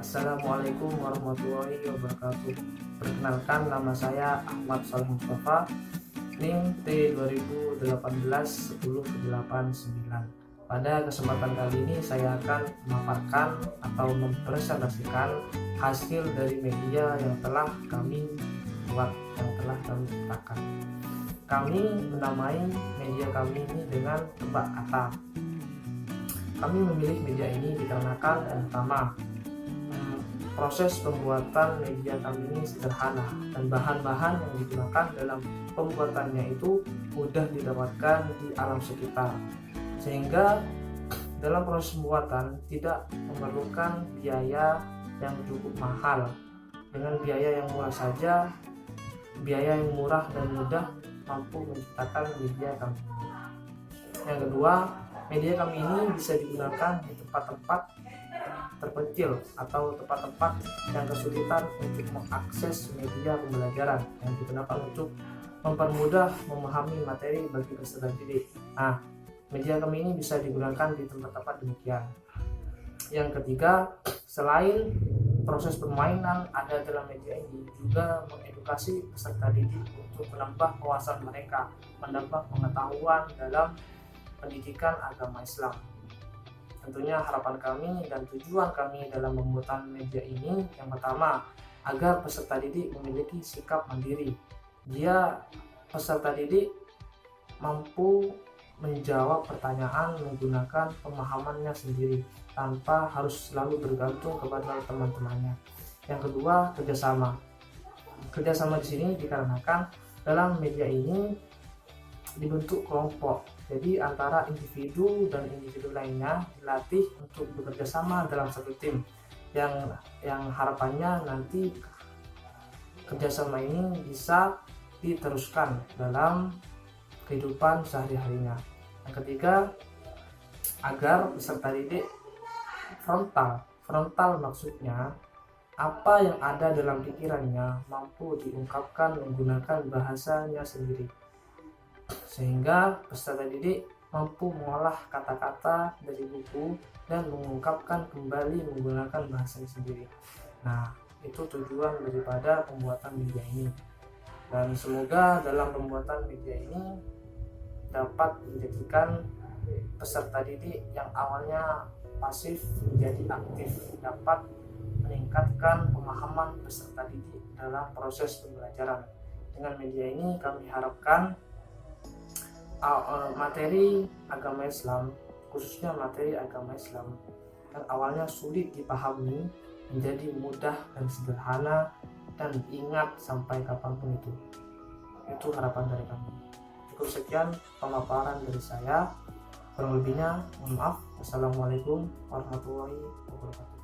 Assalamualaikum warahmatullahi wabarakatuh. Perkenalkan, nama saya Ahmad Saleh Mustafa, NIM T2018-1089. Pada kesempatan kali ini saya akan memaparkan atau mempresentasikan hasil dari media yang telah kami buat, yang telah kami ciptakan. Kami menamai media kami ini dengan tebak kata. Kami memilih media ini dikarenakan yang pertama, proses pembuatan media kami ini sederhana dan bahan-bahan yang digunakan dalam pembuatannya itu mudah didapatkan di alam sekitar, sehingga dalam proses pembuatan tidak memerlukan biaya yang cukup mahal. Dengan biaya yang murah saja, biaya yang murah dan mudah mampu menciptakan media kami. Yang kedua, media kami ini bisa digunakan di tempat-tempat terpencil atau tempat-tempat yang kesulitan untuk mengakses media pembelajaran yang digunakan untuk mempermudah memahami materi bagi peserta didik. Nah, media kami ini bisa digunakan di tempat-tempat demikian. Yang ketiga, selain proses permainan ada dalam media ini juga mengedukasi peserta didik untuk menambah wawasan mereka, menambah pengetahuan dalam pendidikan agama Islam. Tentunya harapan kami dan tujuan kami dalam pembuatan media ini yang pertama, agar peserta didik memiliki sikap mandiri. Peserta didik mampu menjawab pertanyaan menggunakan pemahamannya sendiri tanpa harus selalu bergantung kepada teman-temannya. Yang kedua, kerjasama. Kerjasama di sini dikarenakan dalam media ini dibentuk kelompok. Jadi antara individu dan individu lainnya dilatih untuk bekerja sama dalam satu tim yang harapannya nanti kerjasama ini bisa diteruskan dalam kehidupan sehari-harinya. Yang ketiga, agar peserta didik frontal maksudnya apa yang ada dalam pikirannya mampu diungkapkan menggunakan bahasanya sendiri, sehingga peserta didik mampu mengolah kata-kata dari buku dan mengungkapkan kembali menggunakan bahasanya sendiri. Nah, itu tujuan daripada pembuatan media ini, dan semoga dalam pembuatan media ini dapat menjadikan peserta didik yang awalnya pasif menjadi aktif, dapat meningkatkan pemahaman peserta didik dalam proses pembelajaran. Dengan media ini kami harapkan materi agama Islam, khususnya materi agama Islam yang awalnya sulit dipahami menjadi mudah dan sederhana dan ingat sampai kapanpun itu. Itu harapan dari kami. Cukup sekian pemaparan dari saya. Kurang lebihnya mohon maaf. Assalamualaikum warahmatullahi wabarakatuh.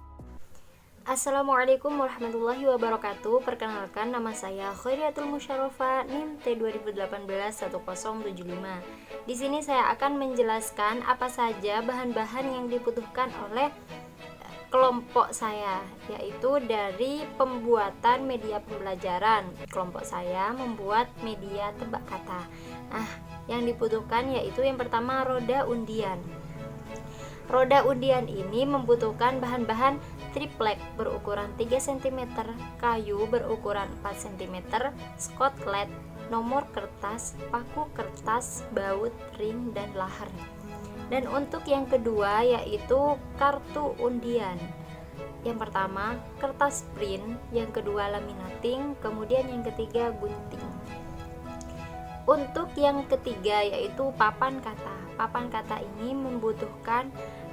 Assalamualaikum warahmatullahi wabarakatuh. Perkenalkan, nama saya Khairiatul Musyarofa, NIM T2018-1075. Di sini saya akan menjelaskan apa saja bahan-bahan yang dibutuhkan oleh kelompok saya, yaitu dari pembuatan media pembelajaran. Kelompok saya membuat media tebak kata. Nah, yang dibutuhkan yaitu yang pertama, roda undian. Roda undian ini membutuhkan bahan-bahan triplek berukuran 3 cm, kayu berukuran 4 cm, skotlet, nomor kertas, paku kertas, baut, ring, dan lahar. Dan untuk yang kedua yaitu kartu undian. Yang pertama kertas print, yang kedua laminating, kemudian yang ketiga gunting. Untuk yang ketiga yaitu papan kata. Papan kata ini membutuhkan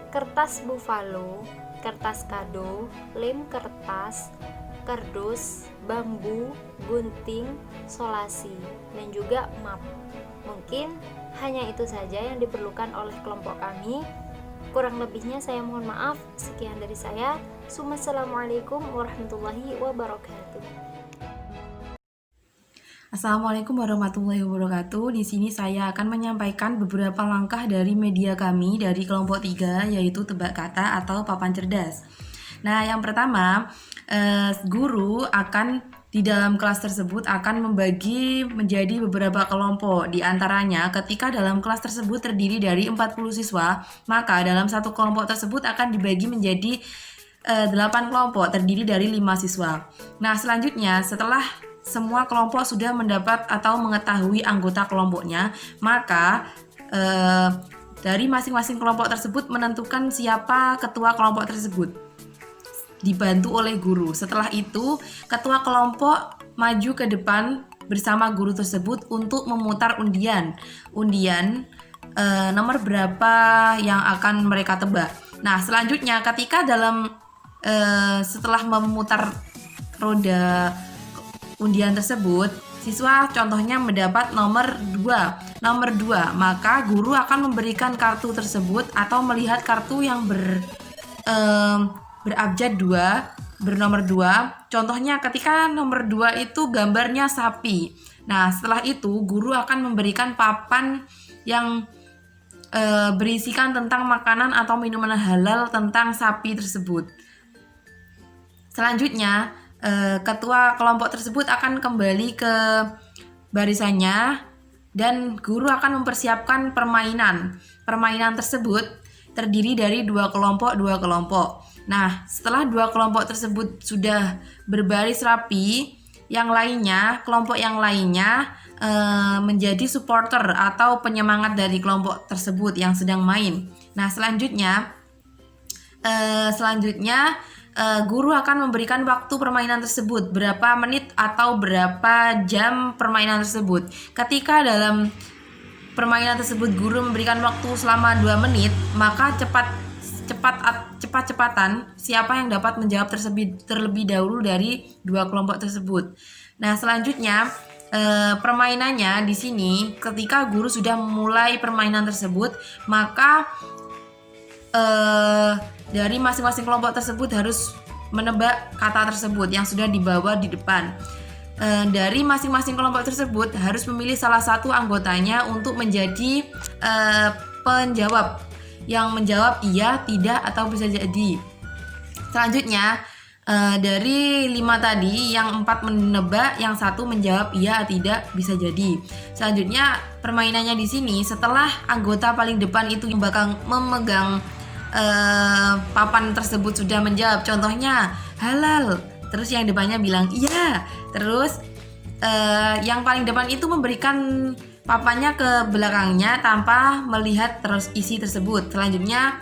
kertas buffalo, kertas kado, lem kertas, kardus, bambu, gunting, solasi, dan juga map. Mungkin hanya itu saja yang diperlukan oleh kelompok kami. Kurang lebihnya saya mohon maaf. Sekian dari saya. Assalamualaikum warahmatullahi wabarakatuh. Assalamualaikum warahmatullahi wabarakatuh. Di sini saya akan menyampaikan beberapa langkah dari media kami dari kelompok 3, yaitu tebak kata atau papan cerdas. Nah, yang pertama, guru akan di dalam kelas tersebut akan membagi menjadi beberapa kelompok. Di antaranya, ketika dalam kelas tersebut terdiri dari 40 siswa, maka dalam satu kelompok tersebut akan dibagi menjadi 8 kelompok terdiri dari 5 siswa. Nah, selanjutnya setelah semua kelompok sudah mendapat atau mengetahui anggota kelompoknya, maka dari masing-masing kelompok tersebut menentukan siapa ketua kelompok tersebut, dibantu oleh guru. Setelah itu, ketua kelompok maju ke depan bersama guru tersebut untuk memutar undian nomor berapa yang akan mereka tebak. Nah, selanjutnya ketika setelah memutar roda undian tersebut, siswa contohnya mendapat nomor 2, maka guru akan memberikan kartu tersebut atau melihat kartu yang berabjad 2, bernomor 2. Contohnya ketika nomor 2 itu gambarnya sapi. Nah, setelah itu guru akan memberikan papan yang berisikan tentang makanan atau minuman halal tentang sapi tersebut. Selanjutnya, ketua kelompok tersebut akan kembali ke barisannya dan guru akan mempersiapkan permainan. Permainan tersebut terdiri dari 2 kelompok. Nah, setelah 2 kelompok tersebut sudah berbaris rapi, kelompok yang lainnya menjadi supporter atau penyemangat dari kelompok tersebut yang sedang main. Nah, selanjutnya guru akan memberikan waktu permainan tersebut, berapa menit atau berapa jam permainan tersebut. Ketika dalam permainan tersebut guru memberikan waktu selama 2 menit, maka cepat-cepatan siapa yang dapat menjawab terlebih dahulu dari 2 kelompok tersebut. Nah, selanjutnya permainannya di sini ketika guru sudah memulai permainan tersebut, maka dari masing-masing kelompok tersebut harus menebak kata tersebut yang sudah dibawa di depan. Dari masing-masing kelompok tersebut harus memilih salah satu anggotanya untuk menjadi penjawab yang menjawab iya, tidak, atau bisa jadi. Selanjutnya dari 5 tadi, yang 4 menebak, yang 1 menjawab iya, tidak, bisa jadi. Selanjutnya permainannya di sini, setelah anggota paling depan itu yang bakal memegang papan tersebut sudah menjawab, contohnya halal, terus yang depannya bilang iya, terus yang paling depan itu memberikan papannya ke belakangnya tanpa melihat terus isi tersebut. Selanjutnya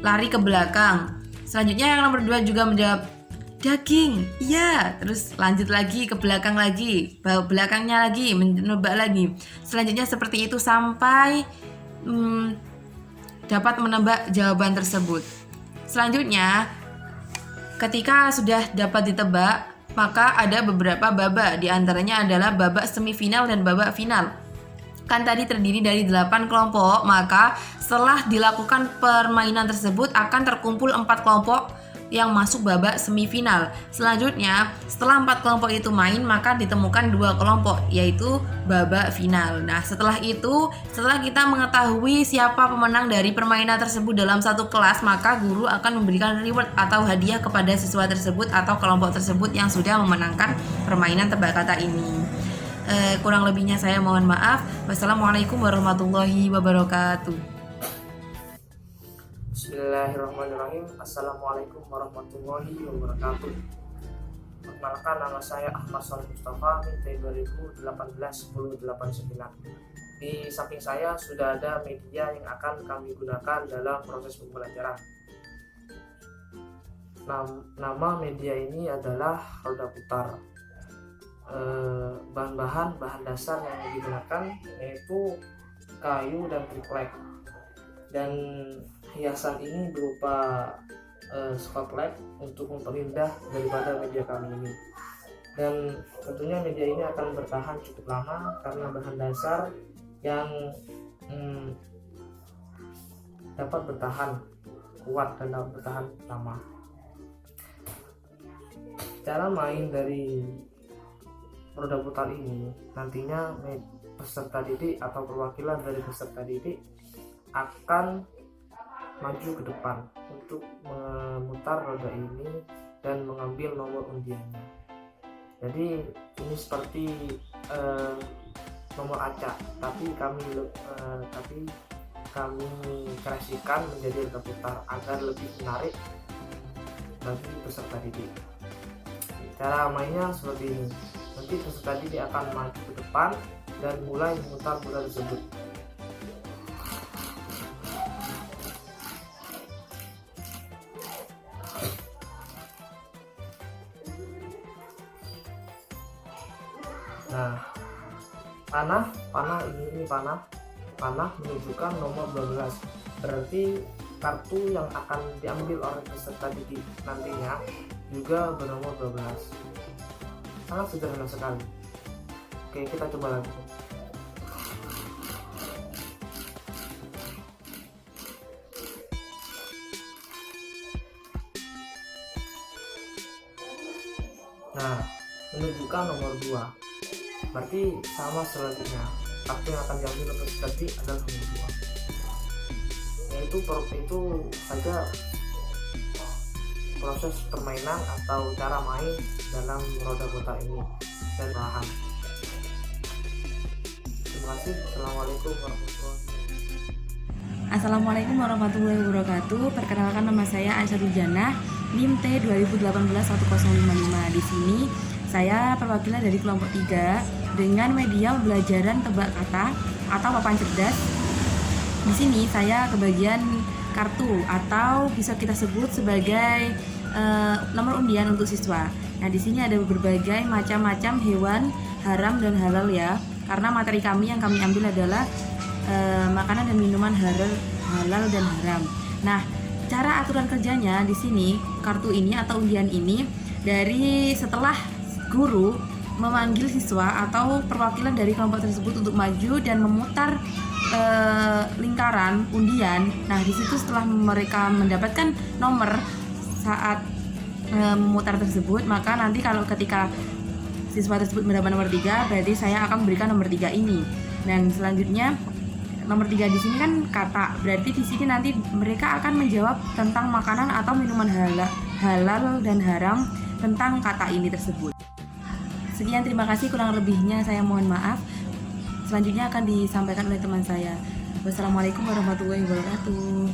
lari ke belakang. Selanjutnya yang nomor 2 juga menjawab daging, iya, terus lanjut lagi ke belakang lagi, belakangnya lagi, menebak lagi. Selanjutnya seperti itu sampai dapat menebak jawaban tersebut. Selanjutnya, ketika sudah dapat ditebak, maka ada beberapa babak, di antaranya adalah babak semifinal dan babak final. Kan tadi terdiri dari 8 kelompok, maka setelah dilakukan permainan tersebut akan terkumpul 4 kelompok yang masuk babak semifinal. Selanjutnya, setelah 4 kelompok itu main, maka ditemukan 2 kelompok, yaitu babak final. Nah, setelah kita mengetahui siapa pemenang dari permainan tersebut dalam satu kelas, maka guru akan memberikan reward atau hadiah kepada siswa tersebut atau kelompok tersebut yang sudah memenangkan permainan tebak kata ini. Kurang lebihnya saya mohon maaf. Wassalamualaikum warahmatullahi wabarakatuh. Bismillahirrahmanirrahim. Assalamualaikum warahmatullahi wabarakatuh. Perkenalkan, nama saya Ahmad Shalih Mustafa, NIM 2018-1089. Di samping saya sudah ada media yang akan kami gunakan dalam proses pembelajaran. Nama media ini adalah roda putar. Bahan dasar yang digunakan yaitu kayu dan triplek, dan hiasan ini berupa spotlight untuk memperindah daripada media kami ini. Dan tentunya media ini akan bertahan cukup lama karena bahan dasar yang dapat bertahan kuat dan dapat bertahan lama. Cara main dari roda putar ini, nantinya peserta didik atau perwakilan dari peserta didik akan maju ke depan untuk memutar roda ini dan mengambil nomor undiannya. Jadi ini seperti nomor acak, tapi kami kreasikan menjadi roda putar agar lebih menarik bagi peserta didik. Cara mainnya seperti ini. Nanti peserta didik akan maju ke depan dan mulai memutar bola tersebut. Nah, panah ini panah menunjukkan nomor 12. Berarti kartu yang akan diambil oleh peserta didik nantinya juga bernomor 12. Sangat sederhana sekali. Oke, kita coba lagi. Nah, menunjukkan nomor 2. Berarti sama selanjutnya, kartu yang akan diambil oleh peserta didik adalah nomor 2. Itu saja proses permainan atau cara main dalam roda kota ini dan paham. Terima kasih. Assalamualaikum warahmatullahi wabarakatuh. Perkenalkan, nama saya Aisyah Jannah, NIM T 2018-1055. Di sini saya perwakilan dari kelompok 3 dengan media pembelajaran tebak kata atau papan cerdas. Di sini saya kebagian kartu atau bisa kita sebut sebagai nomor undian untuk siswa. Nah, di sini ada berbagai macam-macam hewan haram dan halal ya. Karena materi kami yang kami ambil adalah makanan dan minuman halal dan haram. Nah, cara aturan kerjanya di sini, kartu ini atau undian ini dari setelah guru memanggil siswa atau perwakilan dari kelompok tersebut untuk maju dan memutar lingkaran undian. Nah, di situ setelah mereka mendapatkan nomor saat memutar tersebut, maka nanti kalau ketika siswa tersebut mendapat nomor 3, berarti saya akan memberikan nomor 3 ini. Dan selanjutnya nomor 3 di sini kan kata. Berarti di sini nanti mereka akan menjawab tentang makanan atau minuman halal dan haram tentang kata ini tersebut. Sekian, terima kasih, kurang lebihnya saya mohon maaf. Selanjutnya akan disampaikan oleh teman saya. Wassalamualaikum warahmatullahi wabarakatuh.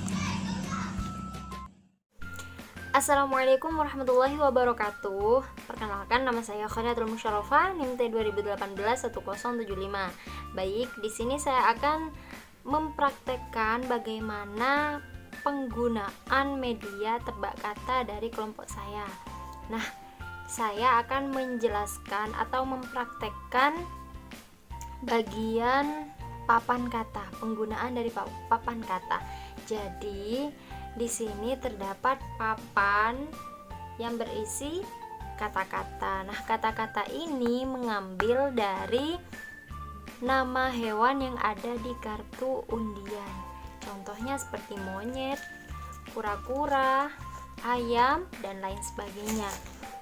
Assalamualaikum warahmatullahi wabarakatuh. Perkenalkan, nama saya Khoriatul Musyarofah, NIM T 2018-1075. Baik, di sini saya akan mempraktekkan bagaimana penggunaan media tebak kata dari kelompok saya. Nah, saya akan menjelaskan atau mempraktekkan bagian papan kata, penggunaan dari papan kata. Jadi di sini terdapat papan yang berisi kata-kata. Nah, kata-kata ini mengambil dari nama hewan yang ada di kartu undian. Contohnya seperti monyet, kura-kura, ayam, dan lain sebagainya.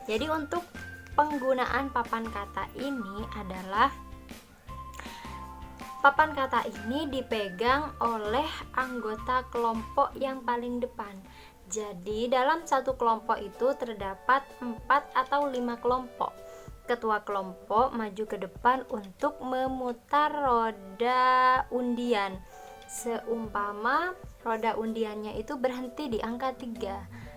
Jadi untuk penggunaan papan kata ini adalah papan kata ini dipegang oleh anggota kelompok yang paling depan. Jadi dalam satu kelompok itu terdapat 4 atau 5 kelompok. Ketua kelompok maju ke depan untuk memutar roda undian. Seumpama roda undiannya itu berhenti di angka 3.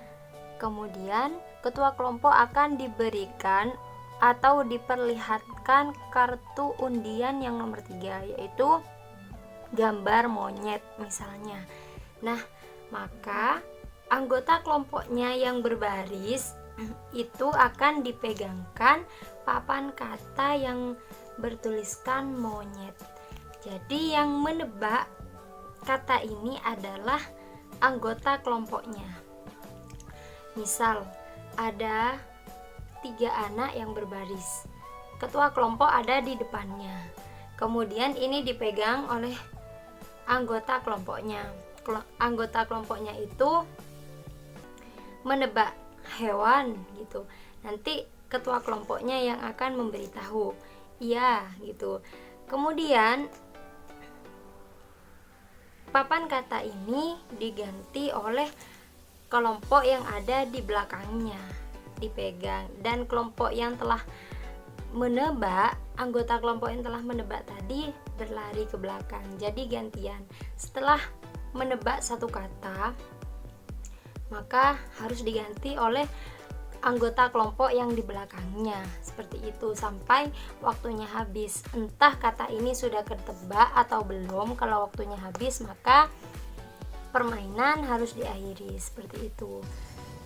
Kemudian ketua kelompok akan diberikan atau diperlihatkan kartu undian yang nomor 3, yaitu gambar monyet misalnya. Nah, maka anggota kelompoknya yang berbaris itu akan dipegangkan papan kata yang bertuliskan monyet. Jadi yang menebak kata ini adalah anggota kelompoknya. Misal ada 3 anak yang berbaris. Ketua kelompok ada di depannya. Kemudian ini dipegang oleh anggota kelompoknya. Anggota kelompoknya itu menebak hewan gitu. Nanti ketua kelompoknya yang akan memberitahu, iya gitu. Kemudian papan kata ini diganti oleh kelompok yang ada di belakangnya, dipegang, dan kelompok yang telah menebak, anggota kelompok yang telah menebak tadi berlari ke belakang. Jadi gantian. Setelah menebak satu kata, maka harus diganti oleh anggota kelompok yang di belakangnya, seperti itu sampai waktunya habis. Entah kata ini sudah ketebak atau belum. Kalau waktunya habis, maka permainan harus diakhiri, seperti itu.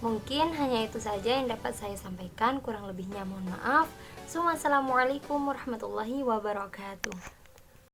Mungkin hanya itu saja yang dapat saya sampaikan, kurang lebihnya mohon maaf. Assalamualaikum warahmatullahi wabarakatuh.